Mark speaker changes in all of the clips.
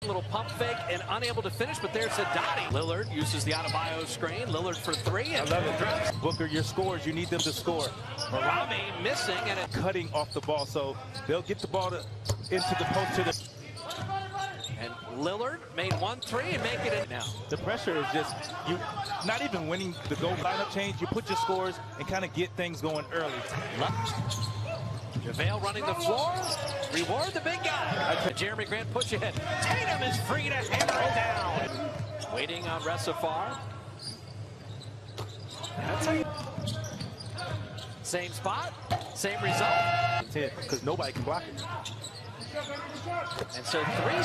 Speaker 1: Little pump fake and unable to finish, but there's Haddadi. Lillard uses the Adebayo screen. Lillard for three. And
Speaker 2: I love it. Booker, your scores, you need them to score.
Speaker 1: Marami missing and
Speaker 2: cutting off the ball, so they'll get the ball into the post to the.
Speaker 1: And Lillard made 1-3 and make it in now.
Speaker 2: The pressure is just you not even winning the goal lineup change. You put your scores and kind of get things going early.
Speaker 1: JaVale running the floor. Reward the big guy. Jeremy Grant push ahead. Tatum is free to hammer it down. Waiting on Resifar. Same spot, same result.
Speaker 2: 10, because nobody can block it.
Speaker 1: And so three.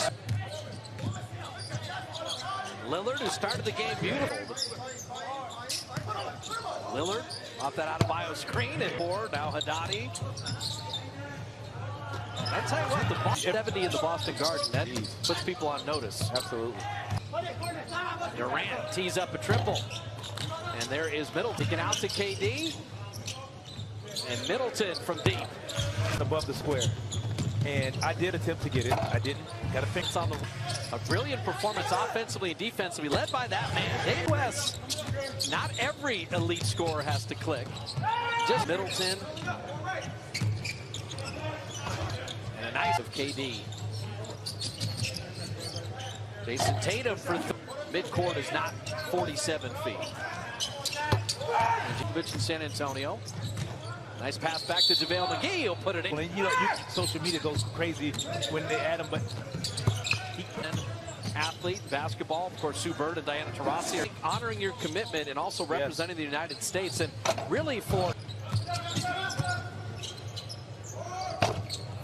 Speaker 1: Lillard, who started the game beautiful. Lillard off that Adebayo screen and four. Now Haddadi. I tell you what, the 70 in the Boston Garden, that puts people on notice.
Speaker 2: Absolutely.
Speaker 1: Durant tees up a triple. And there is Middleton. Taken out to KD. And Middleton from deep.
Speaker 2: Above the square. And I did attempt to get it. I didn't. Got a fix on the.
Speaker 1: A brilliant performance offensively and defensively, led by that man, Dave West. Not every elite scorer has to click. Just Middleton. And a nice of KD. Jason Tatum for midcourt is not 47 feet. Djokovic in San Antonio. Nice pass back to JaVale McGee. He'll put it in.
Speaker 2: Well, you know, social media goes crazy when they add him, but
Speaker 1: athlete, basketball, of course, Sue Bird and Diana Taurasi, honoring your commitment and also representing the United States, and really for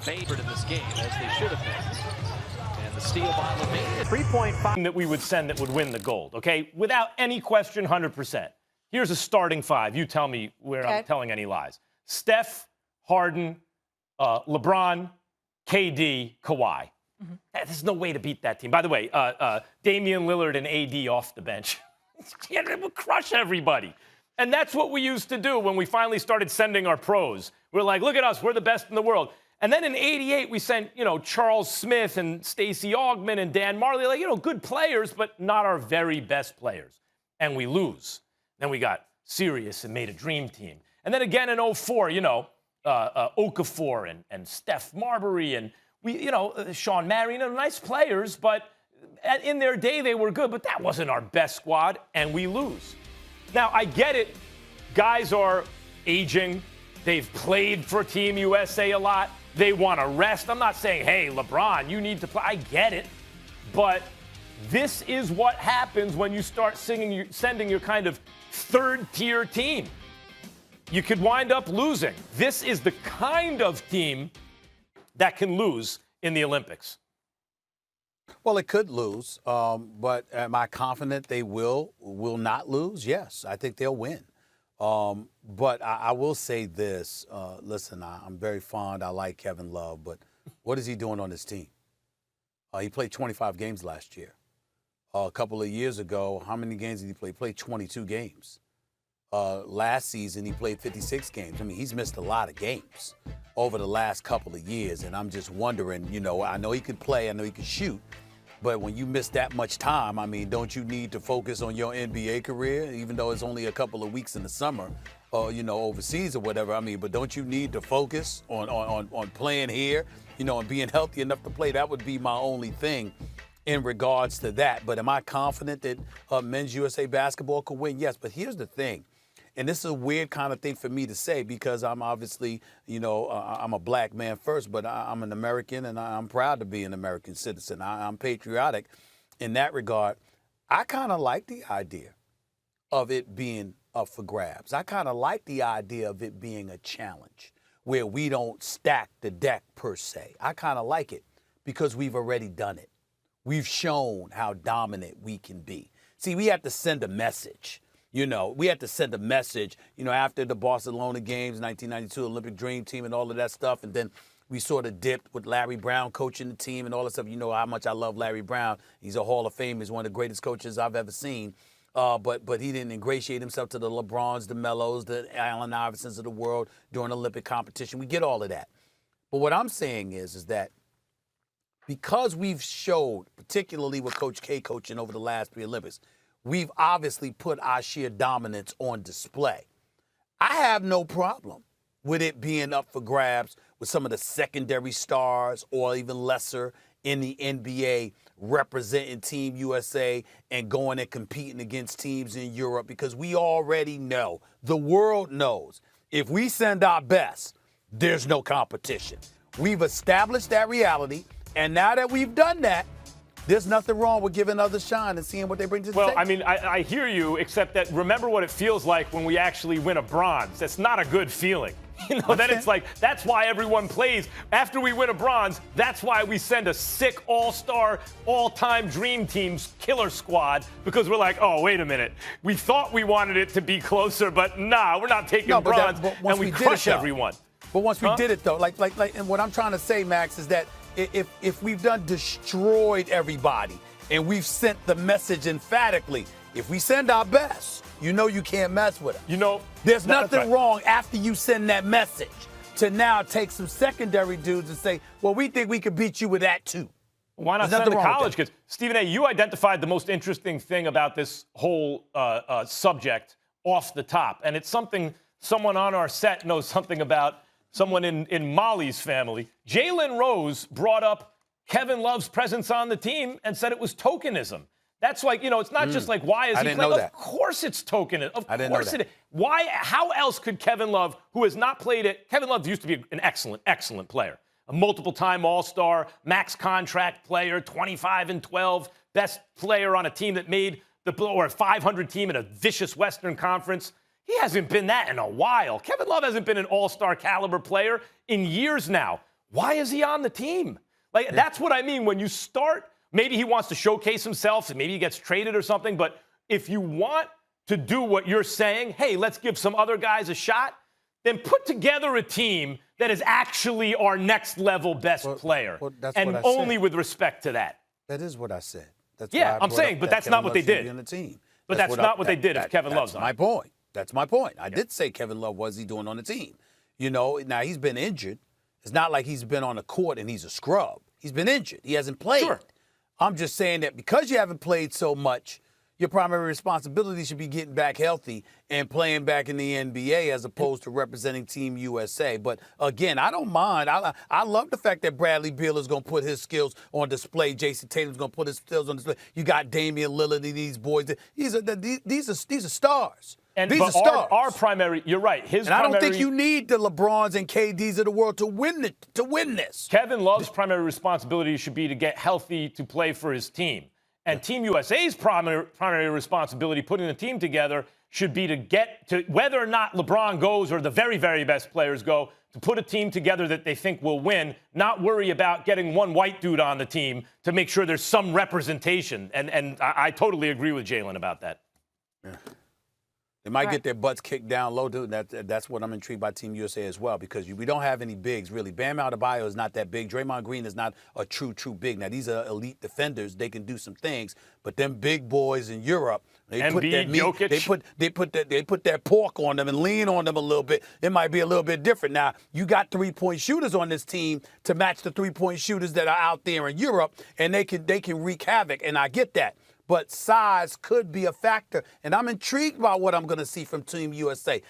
Speaker 1: favorite in this game, as they should have been. And the steal by LaVine.
Speaker 3: 3.5 that we would send that would win the gold, okay? Without any question, 100%. Here's a starting five. You tell me where I'm telling any lies. Steph, Harden, LeBron, KD, Kawhi. There's no way to beat that team. By the way, Damian Lillard and AD off the bench. It would crush everybody. And that's what we used to do when we finally started sending our pros. We're like, look at us, we're the best in the world. And then in '88, we sent, Charles Smith and Stacey Augmon and Dan Marley, like, good players, but not our very best players. And we lose. Then we got serious and made a dream team. And then again in '04, Okafor and Steph Marbury and Sean Marion, nice players, but in their day they were good, but that wasn't our best squad, and we lose. Now, I get it. Guys are aging. They've played for Team USA a lot. They want to rest. I'm not saying, hey, LeBron, you need to play. I get it. But this is what happens when you start sending your kind of third-tier team. You could wind up losing. This is the kind of team that can lose in the Olympics.
Speaker 4: Well, it could lose, but am I confident they will not lose? Yes, I think they'll win. But I will say this. Listen, I'm very fond. I like Kevin Love, but what is he doing on this team? He played 25 games last year. A couple of years ago, how many games did he play? He played 22 games. Last season, he played 56 games. I mean, he's missed a lot of games over the last couple of years, and I'm just wondering, I know he can play, I know he can shoot, but when you miss that much time, I mean, don't you need to focus on your NBA career, even though it's only a couple of weeks in the summer, overseas or whatever? I mean, but don't you need to focus on playing here, and being healthy enough to play? That would be my only thing in regards to that. But am I confident that men's USA basketball can win? Yes, but here's the thing. And this is a weird kind of thing for me to say because I'm obviously, I'm a black man first, but I'm an American and I'm proud to be an American citizen. I'm patriotic in that regard. I kind of like the idea of it being up for grabs. I kind of like the idea of it being a challenge where we don't stack the deck per se. I kind of like it because we've already done it. We've shown how dominant we can be. See, we have to send a message. We had to send a message, after the Barcelona games, 1992 Olympic Dream Team and all of that stuff. And then we sort of dipped with Larry Brown coaching the team and all that stuff. You know how much I love Larry Brown. He's a Hall of Fame. He's one of the greatest coaches I've ever seen. But he didn't ingratiate himself to the LeBrons, the Melos, the Allen Iversons of the world during Olympic competition. We get all of that. But what I'm saying is that because we've showed, particularly with Coach K coaching over the last 3 Olympics, we've obviously put our sheer dominance on display. I have no problem with it being up for grabs with some of the secondary stars or even lesser in the NBA representing Team USA and going and competing against teams in Europe, because we already know, the world knows, if we send our best, there's no competition. We've established that reality, and now that we've done that, there's nothing wrong with giving others shine and seeing what they bring to the table.
Speaker 3: Well, I mean, I hear you, except that remember what it feels like when we actually win a bronze. That's not a good feeling. You know, that it's like, that's why everyone plays. After we win a bronze, that's why we send a sick all-star, all-time dream team's killer squad, because we're like, oh, wait a minute. We thought we wanted it to be closer, but nah, we're not taking bronze, and we crush everyone.
Speaker 4: But once we did it, though, and what I'm trying to say, Max, is that if we've done destroyed everybody and we've sent the message emphatically, if we send our best, you know you can't mess with us.
Speaker 3: You know,
Speaker 4: there's nothing wrong after you send that message to now take some secondary dudes and say, well, we think we could beat you with that too.
Speaker 3: Why not send the college kids? Stephen A., you identified the most interesting thing about this whole subject off the top, and it's something someone on our set knows something about, someone in Molly's family. Jalen Rose brought up Kevin Love's presence on the team and said it was tokenism. That's like, you know, it's not just like, why is he playing? Of course it's tokenism. Of course it is. Why? How else could Kevin Love, who has not played it, Kevin Love used to be an excellent, excellent player. A multiple-time All-Star, max contract player, 25-12, best player on a team that made or a 500 team in a vicious Western Conference. He hasn't been that in a while. Kevin Love hasn't been an all-star caliber player in years now. Why is he on the team? Like, that's what I mean. When you start, maybe he wants to showcase himself and maybe he gets traded or something. But if you want to do what you're saying, hey, let's give some other guys a shot, then put together a team that is actually our next level best player. And only with respect to that.
Speaker 4: That is what I said. That's
Speaker 3: I'm saying, but that's not what they did.
Speaker 4: On the team.
Speaker 3: But that's not what they did if Kevin Love's on.
Speaker 4: That's my point. That's my point. I did say Kevin Love, what's he doing on the team? You know, now he's been injured. It's not like he's been on the court and he's a scrub. He's been injured. He hasn't played.
Speaker 3: Sure.
Speaker 4: I'm just saying that because you haven't played so much, your primary responsibility should be getting back healthy and playing back in the NBA as opposed to representing Team USA. But again, I don't mind. I love the fact that Bradley Beal is going to put his skills on display. Jason Tatum's going to put his skills on display. You got Damian Lillard and these boys. These are stars.
Speaker 3: And
Speaker 4: these are stars.
Speaker 3: Our primary, you're right.
Speaker 4: I don't think you need the LeBrons and KDs of the world to win this.
Speaker 3: Kevin Love's primary responsibility should be to get healthy to play for his team. And Team USA's primary responsibility, putting the team together, should be to get to whether or not LeBron goes or the very, very best players go, to put a team together that they think will win, not worry about getting one white dude on the team to make sure there's some representation. And I totally agree with Jalen about that.
Speaker 4: Yeah. They might get their butts kicked down low, dude. That's what I'm intrigued by Team USA as well, because we don't have any bigs, really. Bam Adebayo is not that big. Draymond Green is not a true big. Now, these are elite defenders. They can do some things. But them big boys in Europe, they put that meat, Jokic. They put that pork on them and lean on them a little bit. It might be a little bit different. Now, you got three-point shooters on this team to match the three-point shooters that are out there in Europe, and they can wreak havoc, and I get that. But size could be a factor, and I'm intrigued by what I'm going to see from Team USA.